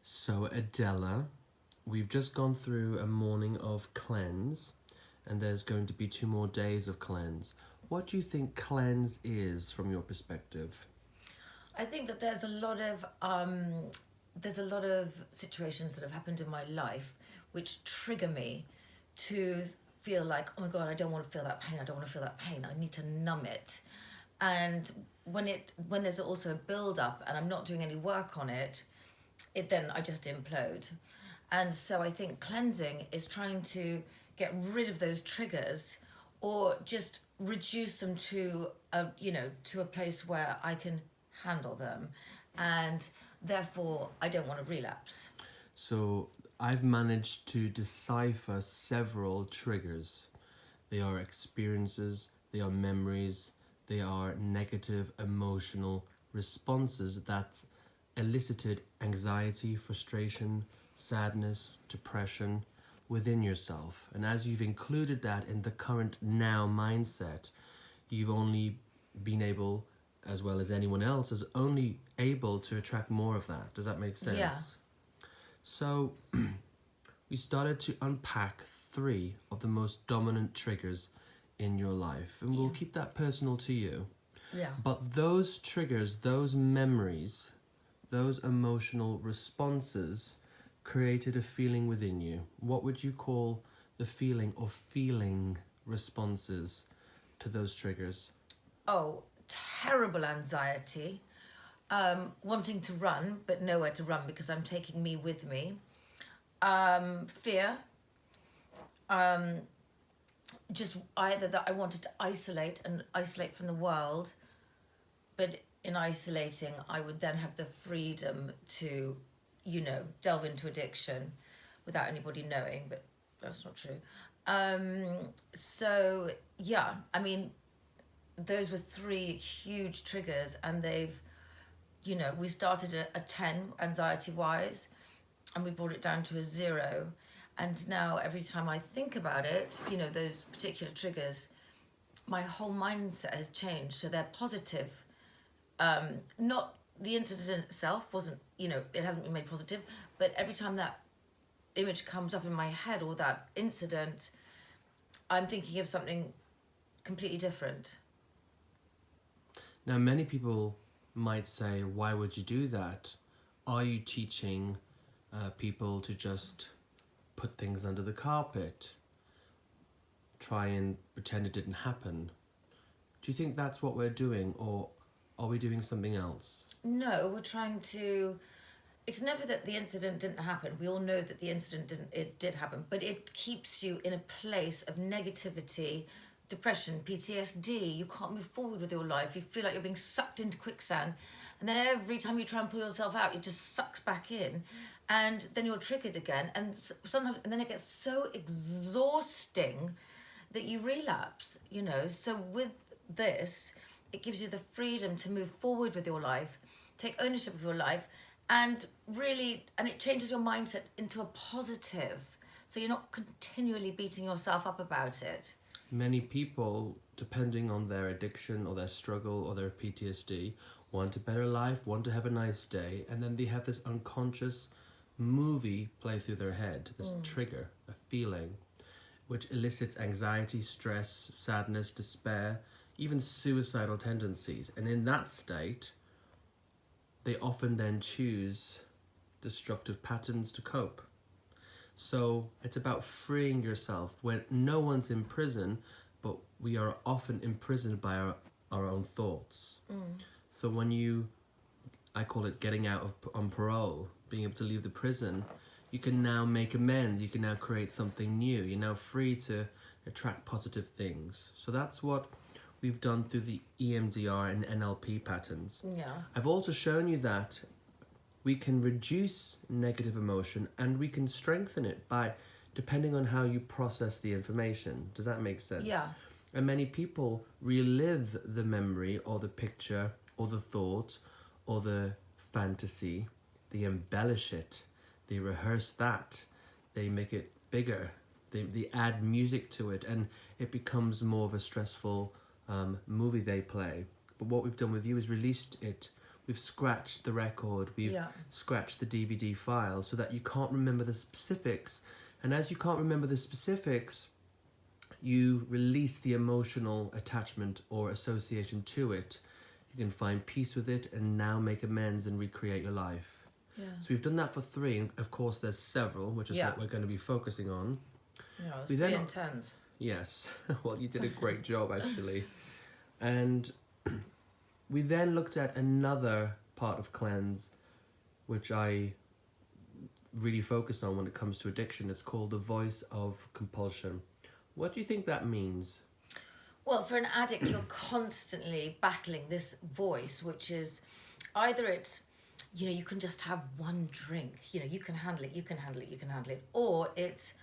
So Adela, we've just gone through a morning of cleanse and there's going to be 2 more days of cleanse. What do you think cleanse is from your perspective? I think that there's a lot of situations that have happened in my life which trigger me to feel like, oh my god, I don't want to feel that pain. I don't want to feel that pain. I need to numb it. And when there's also a build up and I'm not doing any work on it, then I just implode. And so I think cleansing is trying to get rid of those triggers or just reduce them to a place where I can handle them, and therefore I don't want to relapse. So I've managed to decipher several triggers. They are experiences, they are memories, they are negative emotional responses that elicited anxiety, frustration, sadness, depression within yourself. And as you've included that in the current now mindset, you've only been able, as well as anyone else, is only able to attract more of that. Does that make sense? Yeah. So we started to unpack 3 of the most dominant triggers in your life, and we'll keep that personal to you. Yeah. But those triggers, those memories, those emotional responses created a feeling within you. What would you call the feeling or feeling responses to those triggers? Oh, terrible anxiety, wanting to run but nowhere to run because I'm taking me with me. Fear, just either that I wanted to isolate from the world, but in isolating I would then have the freedom to, delve into addiction without anybody knowing, but that's not true. So yeah, I mean, those were 3 huge triggers, and we started at a 10 anxiety wise, and we brought it down to a 0. And now every time I think about it, those particular triggers, my whole mindset has changed. So they're positive. Not the incident itself wasn't, it hasn't been made positive, but every time that image comes up in my head or that incident, I'm thinking of something completely different. Now, many people might say, why would you do that? Are you teaching people to just put things under the carpet? Try and pretend it didn't happen? Do you think that's what we're doing, or are we doing something else? No, we're trying to... It's never that the incident didn't happen. We all know that the incident did happen, but it keeps you in a place of negativity, depression, PTSD. You can't move forward with your life. You feel like you're being sucked into quicksand. And then every time you try and pull yourself out, it just sucks back in. And then you're triggered again. And sometimes, and then it gets so exhausting that you relapse, So with this, it gives you the freedom to move forward with your life, take ownership of your life, and it changes your mindset into a positive. So you're not continually beating yourself up about it. Many people, depending on their addiction or their struggle or their PTSD, want a better life, want to have a nice day, and then they have this unconscious movie play through their head, this trigger, a feeling, which elicits anxiety, stress, sadness, despair, even suicidal tendencies. And in that state, they often then choose destructive patterns to cope. So it's about freeing yourself when no one's in prison, but we are often imprisoned by our own thoughts. So when I call it getting out on parole, being able to leave the prison, you can now make amends, you can now create something new, you're now free to attract positive things. So that's what we've done through the EMDR and NLP patterns. Yeah. I've also shown you that we can reduce negative emotion and we can strengthen it by depending on how you process the information. Does that make sense? Yeah. And many people relive the memory or the picture or the thought or the fantasy. They embellish it. They rehearse that. They make it bigger. They add music to it, and it becomes more of a stressful movie they play. But what we've done with you is released it we've scratched the record, we've Yeah. scratched the DVD file so that you can't remember the specifics. And as you can't remember the specifics, you release the emotional attachment or association to it. You can find peace with it and now make amends and recreate your life. Yeah. So we've done that for 3, and of course there's several, which is Yeah. what we're going to be focusing on. Yeah, it's We pretty then- intense. Yes, well, you did a great job actually. And we then looked at another part of cleanse, which I really focus on when it comes to addiction. It's called the voice of compulsion. What do you think that means? Well, for an addict, you're constantly battling this voice, which is either it's, you know, you can just have one drink, you know, you can handle it, you can handle it, you can handle it, or it's,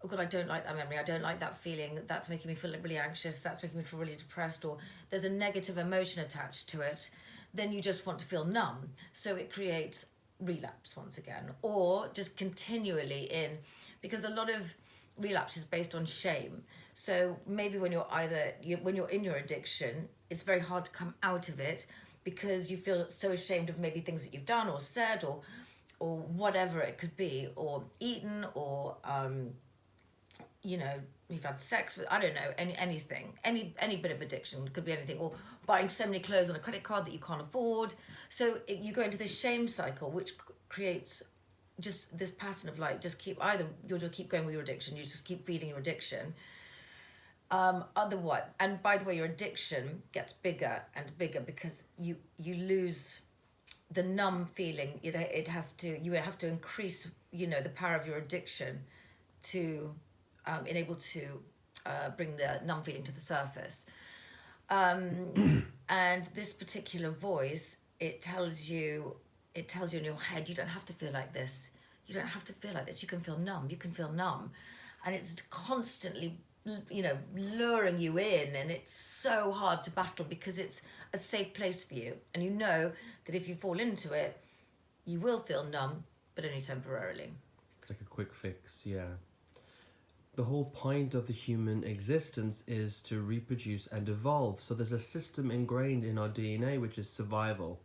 oh God, I don't like that memory, I don't like that feeling, that's making me feel really anxious, that's making me feel really depressed, or there's a negative emotion attached to it, then you just want to feel numb. So it creates relapse once again, or just continually in, because a lot of relapse is based on shame. So maybe when when you're in your addiction, it's very hard to come out of it because you feel so ashamed of maybe things that you've done or said or whatever it could be, or eaten, or you know, you've had sex with, I don't know, anything, any bit of addiction, could be anything, or buying so many clothes on a credit card that you can't afford. So you go into this shame cycle, which creates just this pattern of like, you'll just keep going with your addiction, you just keep feeding your addiction. Otherwise, and by the way, your addiction gets bigger and bigger because you lose the numb feeling. You have to increase, you know, the power of your addiction to enable to bring the numb feeling to the surface. And this particular voice, it tells you in your head, you don't have to feel like this. You don't have to feel like this. You can feel numb. You can feel numb. And it's constantly, you know, luring you in. And it's so hard to battle because it's a safe place for you. And you know that if you fall into it, you will feel numb, but only temporarily. It's like a quick fix, yeah. The whole point of the human existence is to reproduce and evolve. So there's a system ingrained in our DNA, which is survival.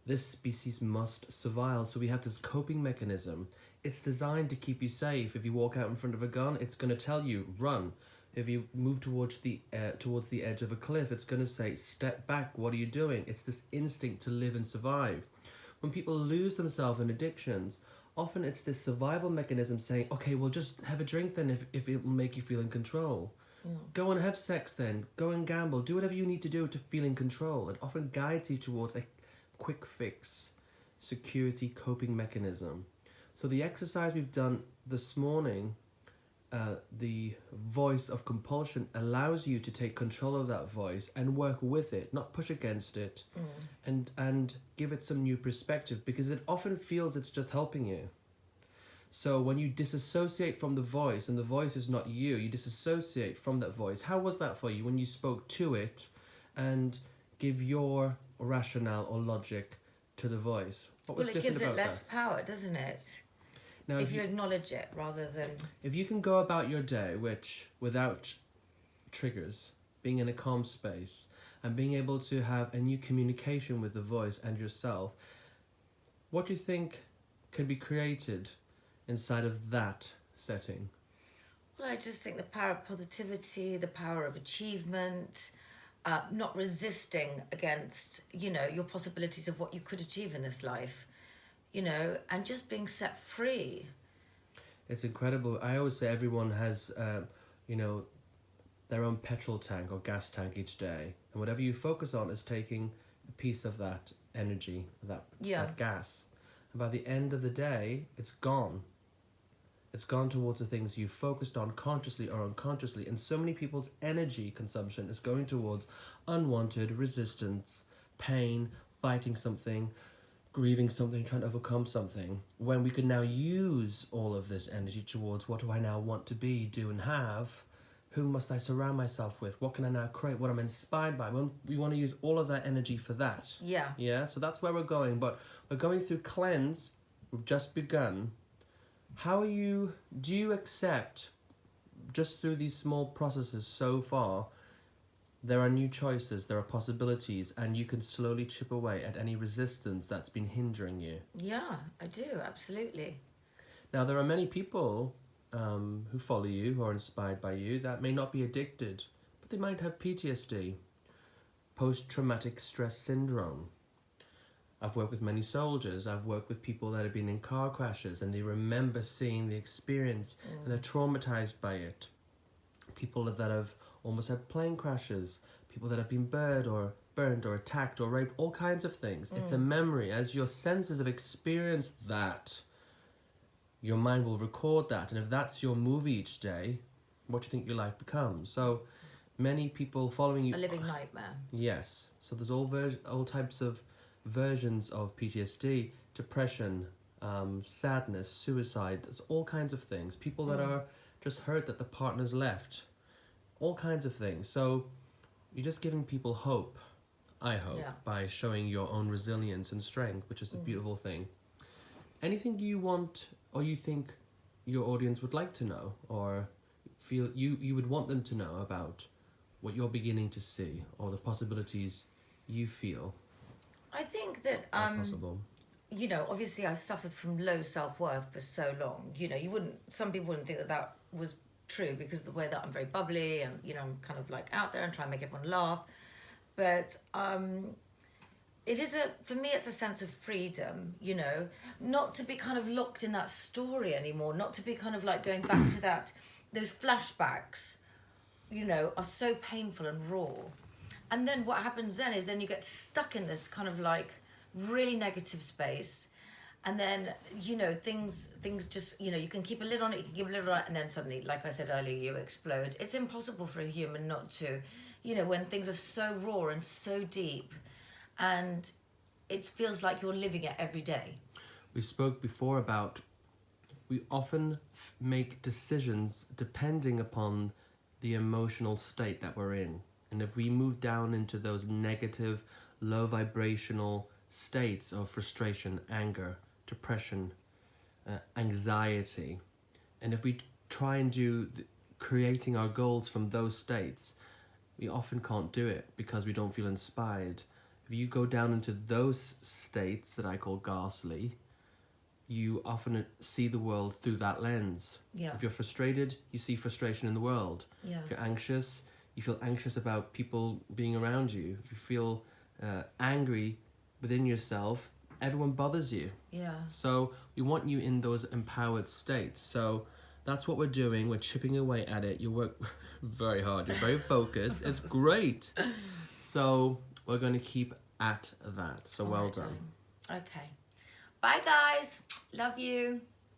This species must survive, so we have this coping mechanism. It's designed to keep you safe. If you walk out in front of a gun, it's going to tell you, run. If you move towards the edge of a cliff, it's going to say, step back, what are you doing? It's this instinct to live and survive. When people lose themselves in addictions, often it's this survival mechanism saying, okay, well, just have a drink then if it will make you feel in control. Go and have sex then. Go and gamble. Do whatever you need to do to feel in control. It often guides you towards a quick fix, security coping mechanism. So the exercise we've done this morning, the voice of compulsion, allows you to take control of that voice and work with it, not push against it, and give it some new perspective, because it often feels it's just helping you. So when you disassociate from the voice, and the voice is not you, you disassociate from that voice. How was that for you when you spoke to it and give your rationale or logic to the voice? What was different gives it about less that? power, doesn't it? Now, if you acknowledge it rather than... If you can go about your day, which without triggers, being in a calm space, and being able to have a new communication with the voice and yourself, what do you think can be created inside of that setting? Well, I just think the power of positivity, the power of achievement, not resisting against, you know, your possibilities of what you could achieve in this life, you know, and just being set free. It's incredible. I always say everyone has, you know, their own petrol tank or gas tank each day. And whatever you focus on is taking a piece of that energy, that gas. And by the end of the day, it's gone. It's gone towards the things you focused on consciously or unconsciously. And so many people's energy consumption is going towards unwanted resistance, pain, fighting something, grieving something, trying to overcome something, when we could now use all of this energy towards, what do I now want to be, do and have? Who must I surround myself with? What can I now create? What I'm inspired by? We want to use all of that energy for that. Yeah, so that's where we're going. But we're going through cleanse. We've just begun. Do you accept, just through these small processes so far, there are new choices, there are possibilities, and you can slowly chip away at any resistance that's been hindering you. Yeah, I do, absolutely. Now, there are many people who follow you, who are inspired by you, that may not be addicted, but they might have PTSD, post-traumatic stress syndrome. I've worked with many soldiers. I've worked with people that have been in car crashes and they remember seeing the experience and they're traumatized by it. People that have almost had plane crashes, people that have been burned or attacked or raped, all kinds of things. It's a memory. As your senses have experienced that, your mind will record that. And if that's your movie each day, what do you think your life becomes? So many people following you. A living nightmare. Yes. So there's all types of versions of PTSD, depression, sadness, suicide. There's all kinds of things. People that are just hurt that the partner's left. All kinds of things. So you're just giving people hope, I hope, by showing your own resilience and strength, which is a beautiful thing. Anything you want or you think your audience would like to know or feel you would want them to know about what you're beginning to see or the possibilities you feel I think that are possible? you know, obviously I suffered from low self-worth for so long. You know, some people wouldn't think that that was true because of the way that I'm very bubbly and, you know, I'm kind of like out there and try and make everyone laugh. But it is for me, it's a sense of freedom, you know, not to be kind of locked in that story anymore, not to be kind of like going back to that, those flashbacks, you know, are so painful and raw. And then what happens then is then you get stuck in this kind of like really negative space. And then, you know, things just, you know, you can keep a lid on it, you can keep a lid on it, and then suddenly, like I said earlier, you explode. It's impossible for a human not to, you know, when things are so raw and so deep, and it feels like you're living it every day. We spoke before about we often make decisions depending upon the emotional state that we're in. And if we move down into those negative, low vibrational states of frustration, anger, depression, anxiety, and if we try and do creating our goals from those states, we often can't do it because we don't feel inspired. If you go down into those states that I call ghastly, you often see the world through that lens. Yeah. If you're frustrated, you see frustration in the world. Yeah. If you're anxious, you feel anxious about people being around you. If you feel angry within yourself, everyone bothers you. Yeah. So we want you in those empowered states. So that's what we're doing. We're chipping away at it. You work very hard. You're very focused. It's great. So we're going to keep at that. So well done. Okay. Bye, guys. Love you.